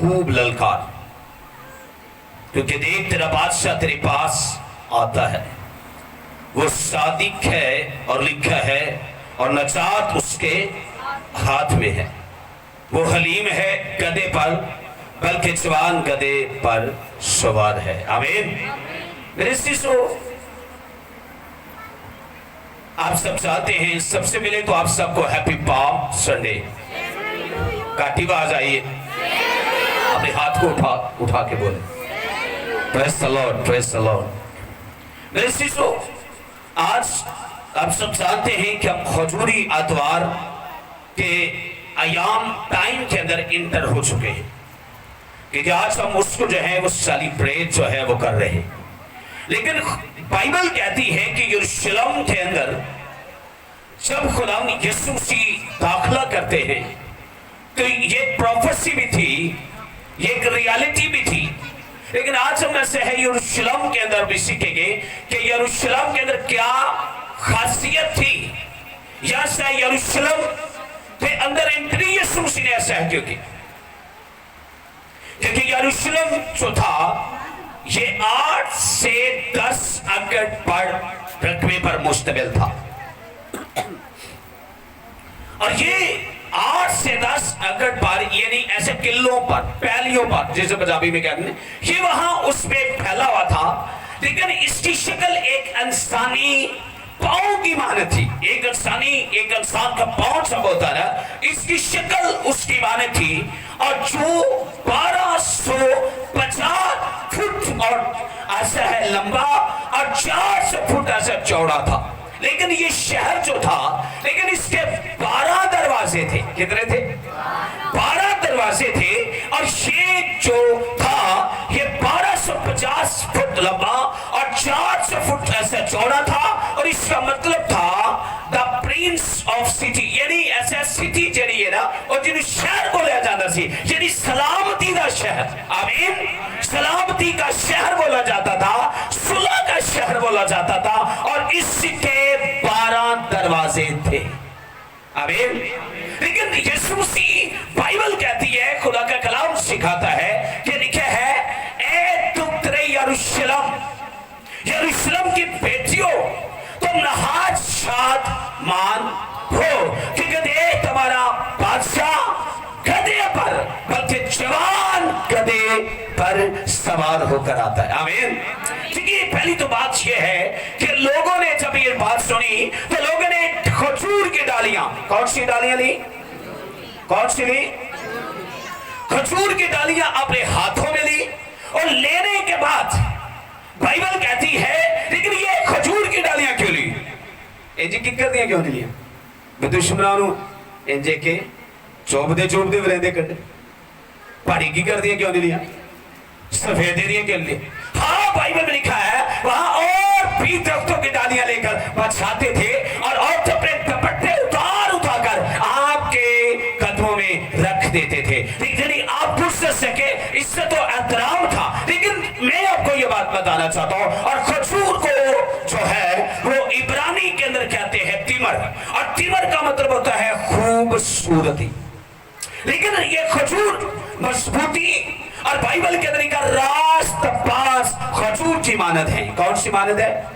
खूब ललकार, क्योंकि देख तेरा बादशाह तेरे पास आता है, वो सादिक है और लिखा है और नजात उसके हाथ में है। वो हलीम है गधे पर, बल्कि जवान गधे पर सवार है। आमीन। मेरे शिष्यों, आप सब चाहते हैं, सबसे पहले तो आप सबको हैप्पी पाम संडे। काटी आवाज आइए, अपने हाथ को उठा के बोले praise the Lord, praise the Lord. मेरे शिष्यों, आज आप सब जानते हैं कि हम खजूरी आतवार के अयाम टाइम के अंदर इंटर हो चुके हैं, क्योंकि आज हम उसको जो है वो सेलिब्रेट जो है वो कर रहे हैं। लेकिन बाइबल कहती है कि यरूशलेम के अंदर जब खुदा यीशु मसीह दाखिला करते हैं तो ये प्रोफेसी भी थी, ये एक रियलिटी भी थी। लेकिन आज हम ऐसे है यरूशलेम के अंदर भी सीखेंगे कि यरूशलेम के अंदर क्या खासियत थी, या यरूशलेम के अंदर एंट्री यीशु मसीह ने ऐसा है क्योंकि यरूशलेम जो था ये 8 से 10 एकड़ पर रकबे पर मुश्तमिल था, और ये 8 से 10 एकड़ पर यानी ऐसे किलों पर, पैलियों पर, जैसे पंजाबी में कहते हैं, ये वहां उस पे फैला हुआ था। लेकिन इसकी शक्ल एक इंसानी पांव की मानत थी। एक इंसान का पांव सब होता है, इसकी शक्ल उसकी मानत थी, और जो 1250 फुट और ऐसा है लंबा और 400 फुट ऐसा चौड़ा था। लेकिन ये शहर जो था, लेकिन इसके 12 दरवाजे थे। कितने थे? 12 दरवाजे थे, और ये जो था ये 1250 फुट लंबा और 400 फुट ऐसा चौड़ा था। और इसका मतलब था द प्रिंस ऑफ सिटी, यानी ऐसा सिटी जड़ी है ना, और जिन्हें शहर बोला जाता सी, यानी सलामती का शहर। आमीन। सलामती का शहर बोला जाता था, सुलह का शहर बोला जाता था, और इसके 12 दरवाजे थे। आमीन। लेकिन यीशु मसीह, बाइबल कहती है, खुदा का कलाम सिखाता है कि लिखा है, ए तुम यरूशलेम, यरूशलेम की बेटियों, तुम नहाज शाद मान हो, क्योंकि देख तुम्हारा बादशाह गधे पर, बल्कि जवान गधे पर सवार होकर आता है। आमीन। क्योंकि पहली तो बात यह है कि लोगों ने जब ये बात सुनी तो लोगों ने खजूर की डालियां, कौन सी डालियां ली? कौन सी ली? खजूर की डालियां अपने हाथों में ली, और लेने के बाद बाइबल कहती है, लेकिन ये खजूर की डालियां क्यों ली? इंजे की कर दिया क्यों नहीं लिया? दुश्मनों इंजे के चोबदे वरेंदे कटे पहाड़ी की कर दिया क्यों नहीं लिया? सफेदे दिया क्यों लिए? हाँ, बाइबल में लिखा है वहां और भी दरख्तों की डालियां लेकर बचाते थे, और अपने दुपट्टे उतार कर आपके कदमों में रख देते थे। लेकिन आप पूछ सके, इससे तो एहतराम था। लेकिन मैं आपको ये बात बताना चाहता हूं, और खजूर को जो है वो इब्रानी के अंदर कहते हैं तिमर, और तिमर का मतलब होता है खूबसूरती। लेकिन ये खजूर मजबूती, और बाइबल के अंदर का रास्त पास खजूर की मानद है। कौन सी मानद है?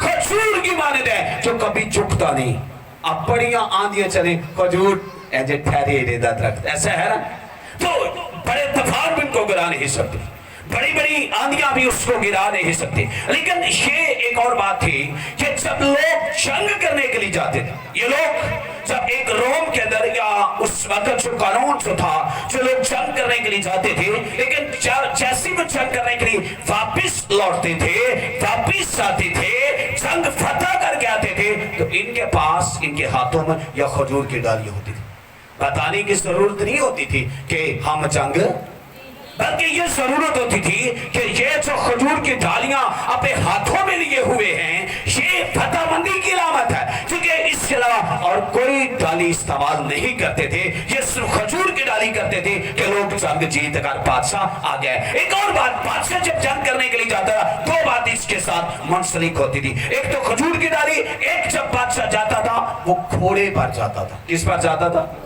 खजूर की मानद है, जो कभी झुकता नहीं। अब बड़ियां आंधियां चले, खजूर ऐसे ठहरे दरख्त ऐसा है ना, तो बड़े तूफान भी उनको गिरा नहीं सकते, बड़ी बड़ी आंधियां भी उसको गिरा नहीं सकती। लेकिन ये एक और बात थी कि जब लोग जंग करने के लिए जाते थे, ये लोग जब एक रोम के अंदर या उस वक्त जो कानून जो था, जो लोग जंग करने के लिए जाते थे, लेकिन जैसे वो जंग करने के लिए वापिस लौटते थे, वापिस आते थे, जंग फतह करके आते थे, तो इनके पास, इनके हाथों में या खजूर की डालियां होती थी। बताने की जरूरत नहीं होती थी कि हम जंग, बल्कि ये जरूरत होती थी कि ये जो खजूर की डालियां अपने हाथों में लिए हुए हैं, ये फतहमंदी की अलामत है, क्योंकि इसके अलावा और कोई डाली इस्तेमाल नहीं करते थे। ये सिर्फ खजूर की डाली करते थे कि लोग जंग जीत कर बादशाह आ गए। एक और बात, बादशाह जब जंग करने के लिए जाता था, दो बात इसके साथ मुंसलिक होती थी। एक तो खजूर की डाली, एक जब बादशाह जाता था वो घोड़े पर जाता था। किस पर जाता था?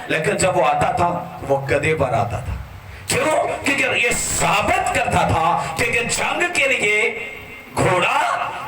लेकिन जब वो आता था वो गधे पर आता था। क्यों? क्योंकि ये साबित करता था कि जंग के लिए घोड़ा,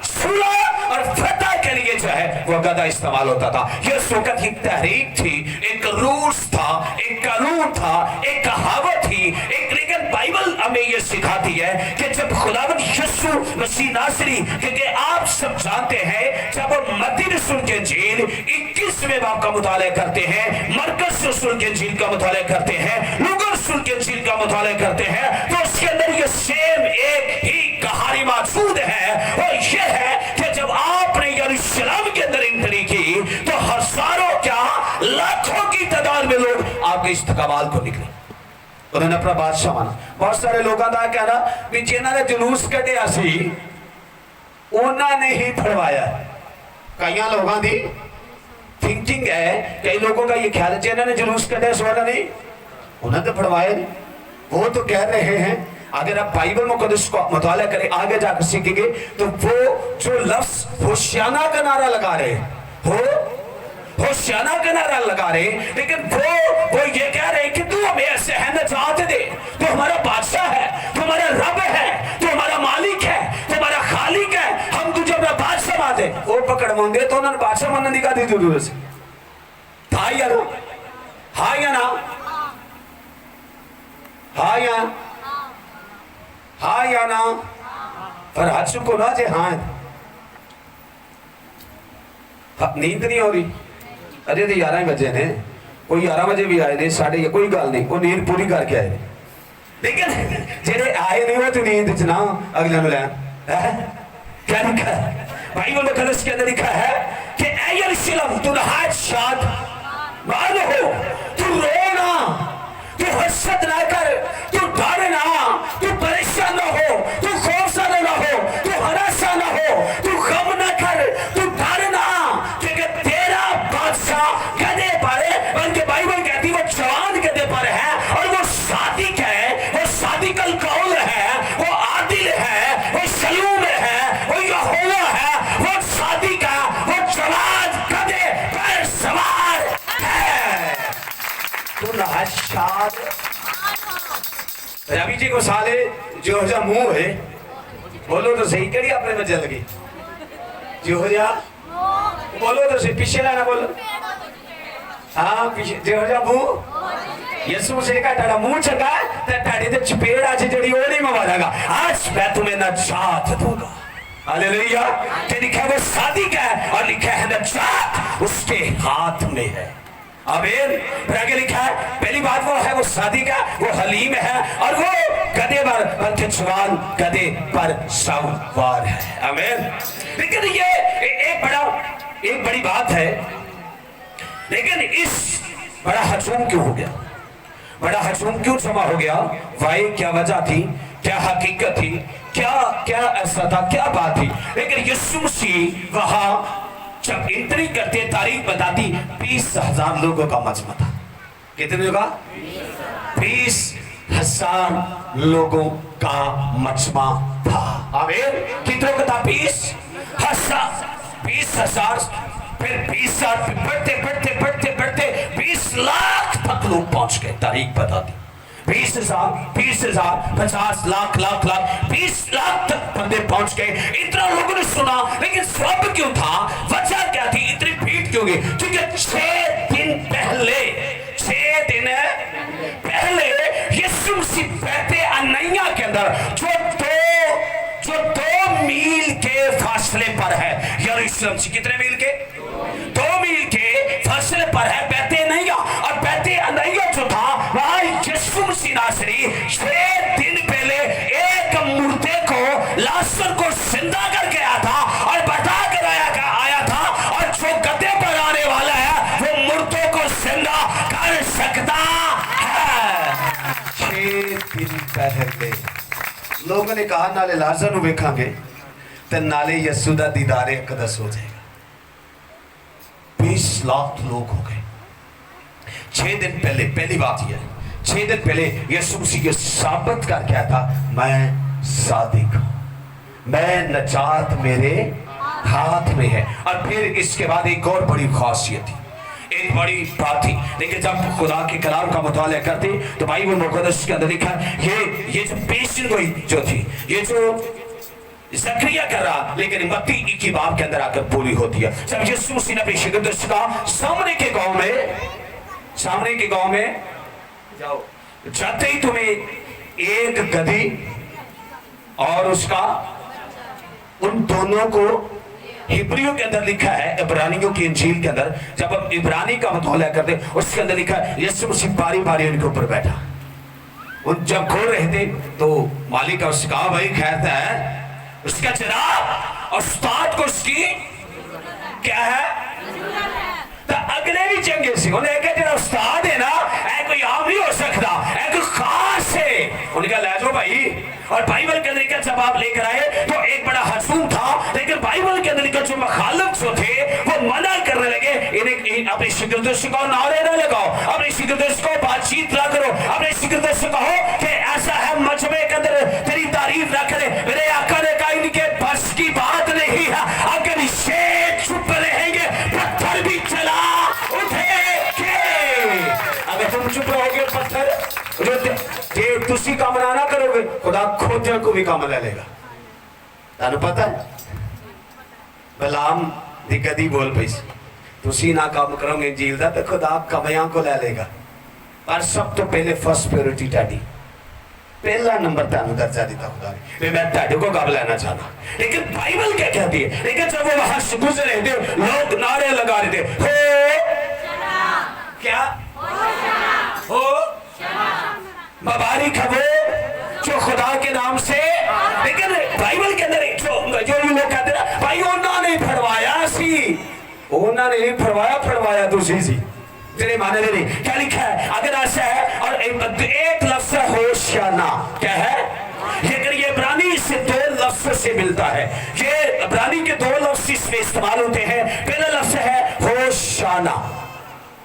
सुलह और फतह के लिए जो है वो गधा इस्तेमाल होता था। ये उस वक्त की तहरीक थी, एक रूल्स था, एक कानून था, एक कहावत थी, एक। लेकिन बाइबल हमें ये सिखाती है कि जब खुदावंद यीशु मसीह नासरी, क्योंकि आप सब जानते हैं जब मत्ती रसूल के इंजील 21वें बाब का मुताला करते हैं, मरकस रसूल के इंजील का मुताला करते हैं, लूका रसूल के इंजील का मुताला करते हैं, तो उसके अंदर ये सेम एक ही कहानी मौजूद है। और ये है कि जब आपने यरूशलेम के अंदर एंट्री की तो हजारों क्या लाखों की तादाद में लोग आपके इस्तकबाल को निकले, उन्होंने अपना बादशाह माना। बहुत सारे लोगों का कहना भी जिन्होंने जुलूस कढ़िया सी उन्होंने ही फड़वाया। कई लोगों की थिंकिंग है, कई लोगों का ये ख्याल है जिन्होंने जुलूस कढ़िया सो नहीं उन्होंने तो फड़वाया नहीं। वो तो कह रहे हैं, अगर आप बाइबल मुकद्दस को मुताला करें आगे जाकर सीखेंगे तो वो जो लफ्ज होशियाना का नारा लगा रहे हो, होशियाना का नारा लगा रहे, लेकिन वो ये कह रहे कि तू हमें ऐसे है नजात दे, तू हमारा बादशाह है, तू हमारा रब है, तू हमारा मालिक है, तू हमारा खालिक है, हम तुझे अपना बादशाह मानते। वो पकड़ मांगे तो उन्होंने बादशाह मानने का दी जरूरत से था या ना? हाँ या ना? हाँ या हाँ या ना? पर हाथ चुको ना जे हाँ। नींद नहीं हो रही? अरे तो 11 बजे ने, कोई 11 बजे भी आए ने, साढ़े कोई गल नहीं, वो नींद पूरी करके आए। लेकिन जेडे आए नहीं हो तो नींद च ना अगले नु लैन। क्या लिखा है बाइबल मुकद्दस के अंदर? लिखा है कि ऐ यरूशलेम तू नहायत शाद मान हो, तू रो ना, तू हसरत ना कर, तू डर ना, तू परेशान ना हो, तू खौफजदा ना हो, तू हरासा ना हो, तू गम ना कर, तू डर ना, क्योंकि तेरा बादशाह गधे पर है। बल्कि बाइबल कहती है वो जवान गधे पर है और वो सादिक है, वो सादिकल कौल है, वो आदिल है, वो सलूम है, वो यहोवा है, वो सादिक है, वो जवान गधे पर सवार है। तू नहाशाद रवि जी को साले जो जा मुंह है, बोलो तो सही, कड़ी अपने में जल गई जो जा, बोलो तो सही, पीछे लाना बोलो। हाँ पीछे जो जा मुंह यसु से का टाड़ा मुंह चका ते टाड़ी ते चपेड़ आज जड़ी ओड़ी में मारेगा। आज मैं तुम्हें नजात दूंगा। हालेलुया। कि लिखा है वो सादिक है और लिखा है नजात उसके हाथ में है। आमीन। फिर आगे लिखा है पहली बात वो है वो सादिक है, वो हलीम है और वो गधे पर बल्कि जवान गधे पर सवार है। आमीन। लेकिन ये एक बड़ी बात है, लेकिन इस बड़ा हजूम क्यों हो गया? बड़ा हजूम क्यों जमा हो गया? भाई क्या वजह थी, क्या हकीकत थी, क्या ऐसा था, क्या बात थी? लेकिन यीशु मसीह वहां जब एंट्री करते तारीख बताती 20,000 लोगों का मजमा था। कितने का? 20,000 लोगों का मजमा था। आमीन। कितनों का था? 20,000। फिर 20,000 बढ़ते 20 लाख तक लोग पहुंच गए। तारीख बताती 20,000, 50 लाख 20 लाख तक बंदे पहुंच गए। इतना लोगों ने सुना, लेकिन सब क्यों था? वजह क्या थी? इतनी भीड़ क्यों गई? क्योंकि 6 दिन पहले यीशु मसीह बैठे अनैया के अंदर जो 2 मील के फासले पर है। यरूशलेम से कितने मील के? 2 मील के फासले पर है बैठे अनैया। और बैठे अनैया जो था वहां यीशु मसीह नासरी 6 दिन पहले एक मुर्दे को, लाजर को जिंदा करके आया था और बता कर आया था। और जो गधे पर आने वाला है वो मुर्दों को जिंदा कर सकता है। 6 दिन पहले लोगों ने कहा नाले लाजर ਨੂੰ ਵੇਖਾਂਗੇ ਤੇ नाले यीशु ਦਾ दीदारे अकदस हो जाएगा। 20 लाख लोग हो गए 6 दिन पहले। पहली बात यह है 6 दिन पहले यीशु मसीह ये साबित करके आया था, मैं सादिक हूं, मैं नजात मेरे हाथ में है। और फिर इसके बाद एक और बड़ी खासियत थी, एक बड़ी बात थी। लेकिन जब खुदा के कलाम का मुताला करते तो बाइबल मुक़द्दस के अंदर लिखा ये जो पेशेंट गोई जो थी, ये जो ज़करिया कर रहा, लेकिन मत्ती 21 बाब के अंदर आकर पूरी होती है। जब यीशु मसीह ने अपने शिगिर्दों का सामने के गांव में जाओ, जाते ही तुम्हें एक गधी और उसका, उन दोनों को हिब्रियों के अंदर लिखा है, इब्रानियों की इंजील के अंदर जब हम इब्रानी का मुताला करते उसके अंदर लिखा है यीशु मसीह बारी बारी उनके ऊपर बैठा। उन जब खोल रहे थे तो मालिक का उससे कहा भाई खैर है उसका जनाब, और उस्ताद को उसकी क्या है तो अगले भी चंगे से उन्हें कहा जो उस्ताद है ना ऐ कोई आम नहीं हो सकता, ऐ कोई खास है। उनका ले जाओ भाई। और बाइबल के अंदर जब आप लेकर आए तो एक बड़ा हजूम था, लेकिन बाइबल के अंदर जो मुखालिफ जो थे वो मना करने लगे, इन्हें अपने शिगिर्दों से कहो नारे ना लगाओ, अपने शिगिर्दों से कहो बातचीत ना करो, अपने शिगिर्दों से कहो कि ऐसा है मजमे के अंदर तेरी तारीफ ना करे। मेरे आका ने कहा इनके बस की बात नहीं है, अगर शेर चुप रहेंगे पत्थर भी चला उठेंगे। अगर तुम चुप रहोगे पत्थर जे तुसी काम ना करोगे खुदा खोजा को भी काम ले लेगा। तानु पता है बलाम दी गदी बोल पई तुसी ना काम करोगे इंजील दा तो खुदा कमयां को ले लेगा। पर सब तो पहले फर्स्ट प्रायोरिटी ताड़ी, पहला नंबर तानु दर्जा दिता खुदा ने। मैं ताड़े को कब लेना चाहना, लेकिन बाइबल क्या कहती है। लेकिन जब वो वहां से गुजरे थे लोग नारे लगा रहे थे क्या हो मुबारक है वो जो खुदा के नाम से। लेकिन बाइबल के अंदर जो लोग कहते हैं भाई उन्होंने नहीं फड़वाया सी, उन्होंने नहीं फड़वाया दूसरी सी तेरे माने नहीं। क्या लिखा है अगर ऐसा है और एक लफ्ज़ होशियाना क्या है, लेकिन ये इब्रानी से दो लफ्ज़ से मिलता है। ये इब्रानी के दो लफ्ज़ इसमें इस्तेमाल होते हैं। पहला लफ्ज़ है होशियाना,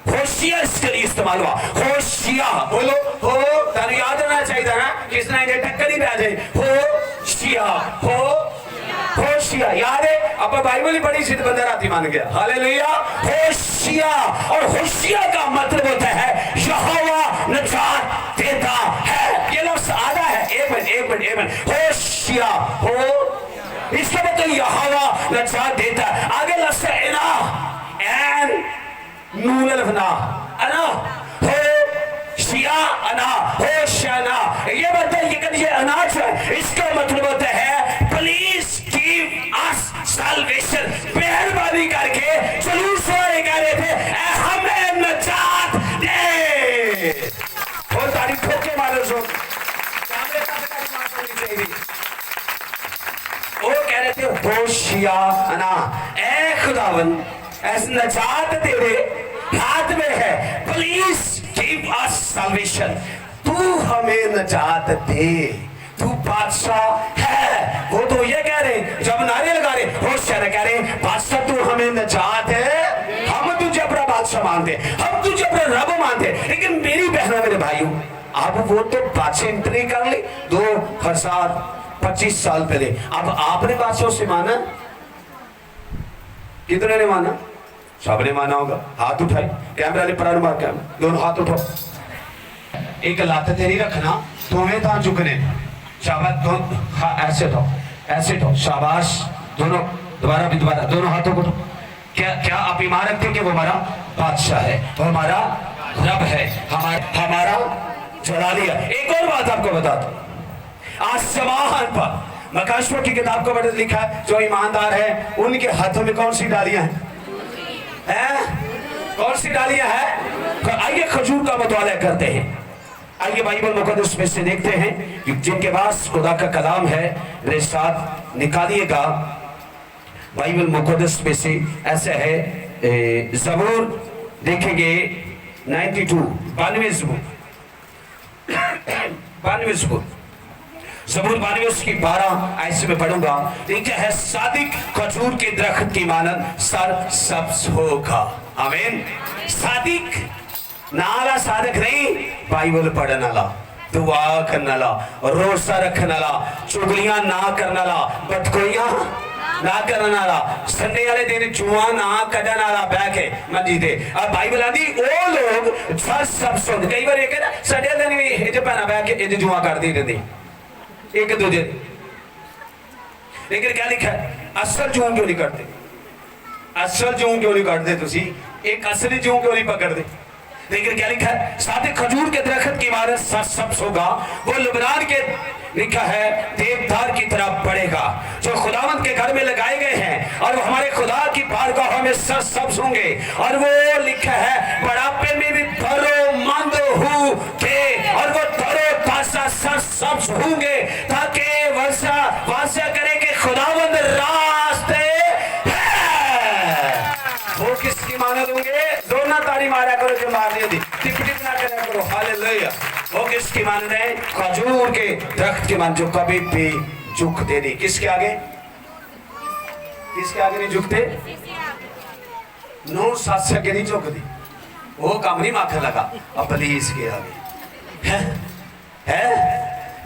होशिया इसके लिए इस्तेमाल हुआ। होशिया बोलो हो तानु याद रहना चाहिए ना, किसने इन्हें टक्कर ही आ जाए। होशिया होशिया याद है। अब बाइबल ही बड़ी सिद्ध बंदा राती मान गया। हालेलुया। होशिया, और होशिया का मतलब होता है यहोवा निजात देता है। ये लफ्ज़ आधा है। एक मिनट होशिया हो इसका मतलब यहोवा निजात देता है। आगे लफ्ज़ इना एन नून अलफना अना हो शिया अना हो शना, ये मतलब ये अनाज है। इसका मतलब होता है प्लीज गिव अस सल्वेशन, मेहरबानी करके जुलूस वाले कह रहे थे हमें निजात दे। और तारीफ ठोके मारो सो सामने चाहिए। वो कह रहे थे होशिया अना ए खुदावन ऐसे निजात तेरे हाथ में है, प्लीज गिव अस सल्वेशन, तू हमें निजात दे, तू बादशाह है। वो तो ये कह रहे जब नारे लगा रहे होशियार कह रहे बादशाह तू हमें निजात है, हम तुझे अपना बादशाह मानते, हम तुझे अपना रब मानते। लेकिन मेरी बहनों मेरे भाइयों अब वो तो बादशाह एंट्री कर ली 25 साल पहले। अब आपने बादशाह से माना, कितने ने माना? सबने माना होगा। हाथ उठाए, कैमरा ले प्राण मार कैमरा, दोनों हाथ उठाओ। एक लात तेरी रखना, तुम्हें था झुकने, शाबाश दोनों, हाँ ऐसे तो शाबाश दोनों, दोबारा दोनों हाथों को। क्या आप ईमान रखते हैं कि वो हमारा बादशाह है, वो हमारा रब है, हमारा जलालिया। एक और बात आपको बता दो, आसमान पर मकाशों की किताब को बड़ा लिखा है जो ईमानदार है उनके हाथों में कौन सी डालियां हैं? कौन सी डालियां हैं? आइए खजूर का मुताला करते हैं। आइए बाइबल मुकद्दस में से देखते हैं कि जिनके पास खुदा का कलाम है मेरे साथ निकालिएगा। बाइबल मुकद्दस में से ऐसा है ज़बूर देखेंगे 92 92 ज़बूर ज़बूर 92 उसकी 12 ऐसे में पढ़ूंगा। क्या है? सादिक खजूर के दरख्त की मानंद सर सब्ज होगा। आमीन। सादिक नाला साधक नहीं, बाइबल पढ़ने वाला, दुआ करने वाला, रोजा रखने वाला, चुगलियां ना करने वाला, बदकोइयां ना करने वाला, संडे वाले दिन जुआ ना कढ़ने वाला बह के मंजी ते। अब बाइबल आंदी वो लोग सब सुन, कई बार ये कहना संडे दिन भी इंज भैन बह के इंज जुआ करती रहती एक दूजे, लेकिन क्या लिखा है, असल जूं क्यों नहीं करते, असल जूं क्यों नहीं काटते तुसी, एक असली जूं क्यों नहीं पकड़ते। लेकिन क्या लिखा है, साथ खजूर के दरख्त की इमारत सरसब्ज होगा, वो लबनान के लिखा है देवदार की तरह बढ़ेगा, जो खुदावंद के घर में लगाए गए हैं और वो हमारे खुदा की बारगाहों में सरसब्ज होंगे। और वो लिखा है बुढ़ापे में भी भरोमंद हो के, और वो तरो ताजा सरसब्ज होंगे, ताकि वासा करे कि खुदावंद रास्ते वो किसकी मानद होंगे। दोनों तारी मारा करो जो मारने दी, टिप टिप ना करा करो, हालेलुया। वो किसकी मानद है, खजूर के दरख्त की मान, जो कभी भी झुकते नहीं। किसके आगे, किसके आगे नहीं झुकते, नो सास के नहीं झुकती, वो काम नहीं माखन लगा अपनी इसके आगे है।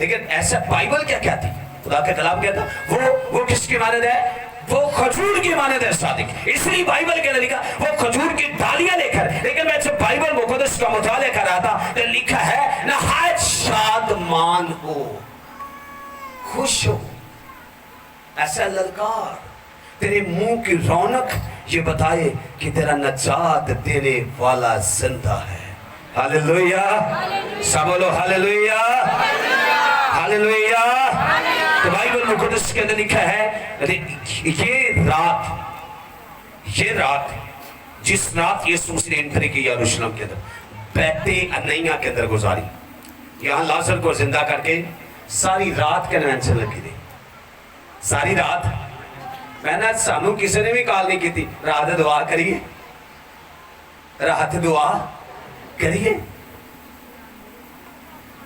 लेकिन ऐसा बाइबल क्या कहती, खुदा के कलाम क्या था, वो किसकी मानद है, वो खजूर की मानद है सादिक। इसलिए बाइबल के लिखा वो खजूर की डालियां लेकर, लेकिन मैं जब बाइबल मुकद्दस का मुताला कर रहा था तो लिखा है नहायत शादमान हो, खुश हो, ऐसा ललकार, तेरे मुंह की रौनक ये बताए कि तेरा नजात देने वाला जिंदा है। हालेलुया, सब बोलो हालेलुया, हालेलुया। तो बाइबल मुकद्दस के अंदर लिखा है ये रात जिस रात यीशु मसीह ने एंट्री की यरूशलेम के अंदर, बैते अनैया के अंदर गुजारी, यहाँ लाजर को जिंदा करके सारी रात कन्वेंशन लगी थी, सारी रात। मैंने सानू किसी ने भी कॉल नहीं की थी, रात दुआ करिए, रात दुआ करिए।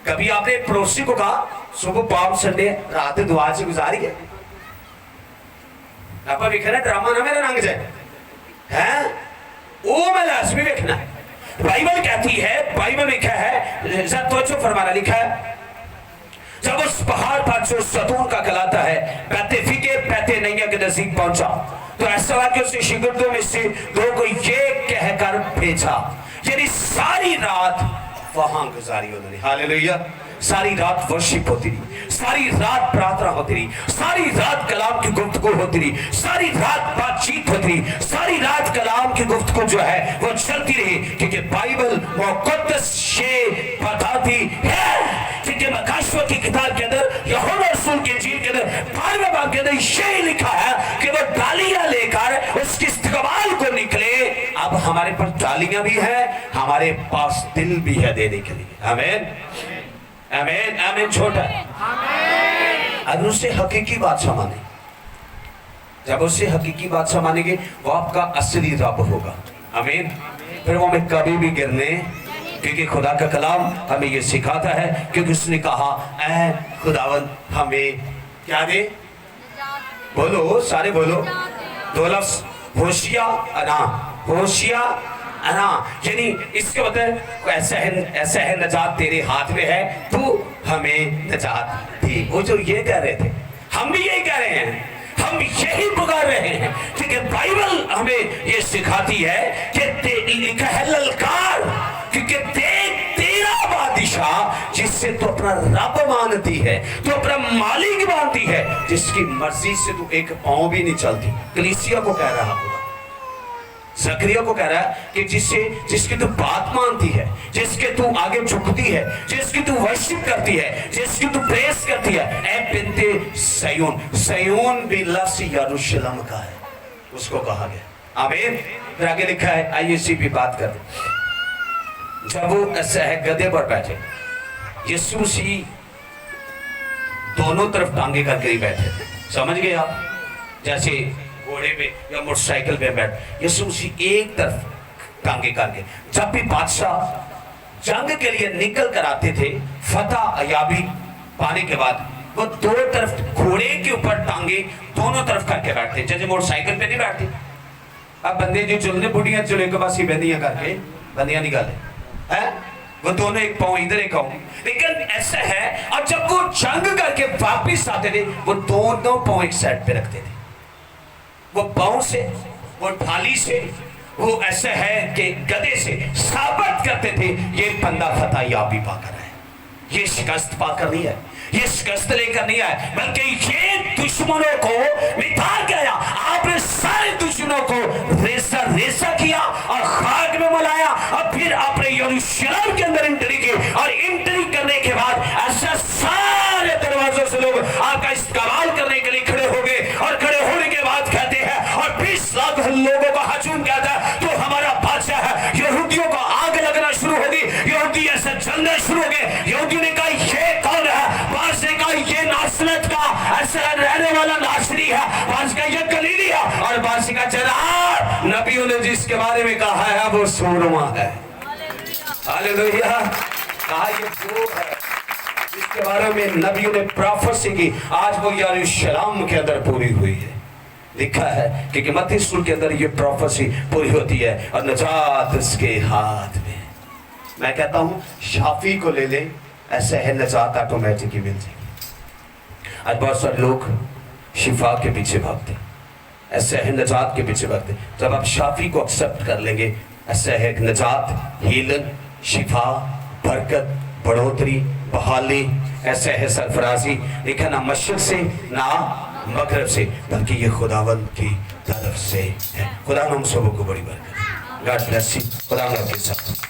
कभी आपने पड़ोसी को कहा सुबह पाप संडे रात दुआ से गुजारिए, आप विखना ड्रामा ना मेरा रंग जाए हैं, वो मैं लाजमी देखना है। बाइबल कहती है, बाइबल लिखा है, तो फरमाना लिखा है, जब उस पहाड़ पर जो सतून का कहलाता है बैते नैया के नजदीक पहुंचा, तो ऐसा हुआ कि उसने शिगिर्दों में से दो को ये कहकर भेजा, यानी सारी रात वहां गुजारी उन्होंने। हालेलुया। सारी रात वर्शिप होती रही, सारी रात प्रार्थना होती रही, सारी रात कलाम की गुफ्तगू होती रही, सारी रात बातचीत होती रही, सारी रात कलाम की गुफ्तगू जो है वो चलती रही, क्योंकि बाइबल मुकद्दस ये बताती है, क्योंकि मकाशवा की किताब के अंदर यूहन्ना रसूल की इंजील के अंदर 12वें बाब के अंदर ये लिखा है कि वो डालियां लेकर उसकी इस्तकबाल को निकले। अब हमारे पास डालियां भी है, हमारे पास दिल भी है देने के लिए। आमीन आमीन आमीन। छोटा अगर उससे हकीकी बादशाह माने, जब उससे हकीकी बादशाह मानेंगे वो आपका असली रब होगा। आमीन। फिर वो हमें कभी भी गिरने, क्योंकि खुदा का कलाम हमें ये सिखाता है, क्योंकि उसने कहा ऐ खुदावन हमें क्या दे, बोलो सारे बोलो, दो लफ्ज होशिया अना, होशिया अना, यानी इसके मतलब ऐसा है नजात तेरे हाथ में है, तू हमें नजात दी। वो जो ये कह रहे थे हम भी यही कह रहे हैं, हम यही पुकार रहे हैं, क्योंकि बाइबल हमें ये सिखाती है कि लिखा है ललकार, क्योंकि तेरा बादशाह जिससे तू अपना रब मानती है, तू अपना मालिक मानती है, जिसकी मर्जी से तू एक पांव भी नहीं चलती। कलीसिया को कह रहा है, जकरिया को कह रहा है कि जिसकी तू बात मानती है, जिसके तू आगे झुकती है, जिसकी तू वर्शिप करती है, जिसकी तू प्रेस करती है, ए बिन्ते सयून, सयून भी लफ्ज़ यरूशलेम का है, उसको कहा गया। आमीन। फिर आगे लिखा है, आइए इसी भी बात कर, जब वो ऐसा है गधे पर बैठे, यीशु मसीह दोनों तरफ टांगे करके ही बैठे थे, समझ गए आप, जैसे घोड़े पे या मोटरसाइकिल पे बैठ, यीशु मसीह एक तरफ टांगे करके। जब भी बादशाह जंग के लिए निकल कर आते थे, फतह अयाबी पाने के बाद, वो दो तरफ घोड़े के ऊपर टांगे दोनों तरफ करके बैठते, जैसे मोटरसाइकिल पे नहीं बैठते। अब बंदे जो चलने बुढ़िया चले के पास ही बंदियां करके बंदियां निकाले है, वो दोनों एक पाँव इधर एक पाँव, लेकिन ऐसा है। और जब वो जंग करके वापिस आते थे, वो दोनों पाँव एक साइड पे रखते थे, وہ पाँव से, वो ढाली से, वो ऐसे है कि गदे से साबित करते थे ये बंदा फतह याबी पाकर है, ये शिकस्त पाकर नहीं है, ये शिकस्त लेकर नहीं आया, बल्कि ये दुश्मनों को मिटा गया। आपने सारे दुश्मनों को रेसा रेसा किया और खाक में मिलाया और फिर अपने यरूशलेम के अंदर एंट्री की, और एंट्री करने के बाद ऐसा सारे दरवाजों से लोग आपका इस्तेमाल करने के लिए खड़े हो गए, और खड़े होने के बाद कहते हैं और 20 लाख लोगों का हजूम कहता है तो हमारा बादशाह है। यहूदियों को आग लगना शुरू होगी, यहूदी ऐसे जलने शुरू हो गए। यहूदी ने कहा ये कौन है? बास ने कहा ये नासरत का ऐसा रहने वाला नासरी है, बास का ये गलीली है, और बास का जनाब नबियों ने जिसके बारे में कहा है वो सूरमा है। हालेलुया। कहा ये वो है जिसके बारे में नबियों ने प्रोफेसी की, आज वो यरूशलेम के अंदर पूरी हुई है। लिखा है कि मत्ती रसूल के अंदर ये प्रोफेसी पूरी होती है और नजात उसके हाथ में। मैं कहता हूं शाफी को ले ले, ऐसे है नजात ऑटोमेटिक ही मिल जाएगी। आज बहुत सारे लोग शिफा के पीछे भागते, ऐसे है नजात के पीछे भागते। जब आप शाफी को एक्सेप्ट कर लेंगे, ऐसे है नजात, हीलन, शिफा, बरकत, बढ़ोतरी, बहाली, ऐसे है सरफराजी। लिखा ना मशरिक से ना मगरब से, बल्कि ये खुदावंद की तरफ से है। खुदा हम सबों को बड़ी बरकत। God bless you. खुदा आपके साथ।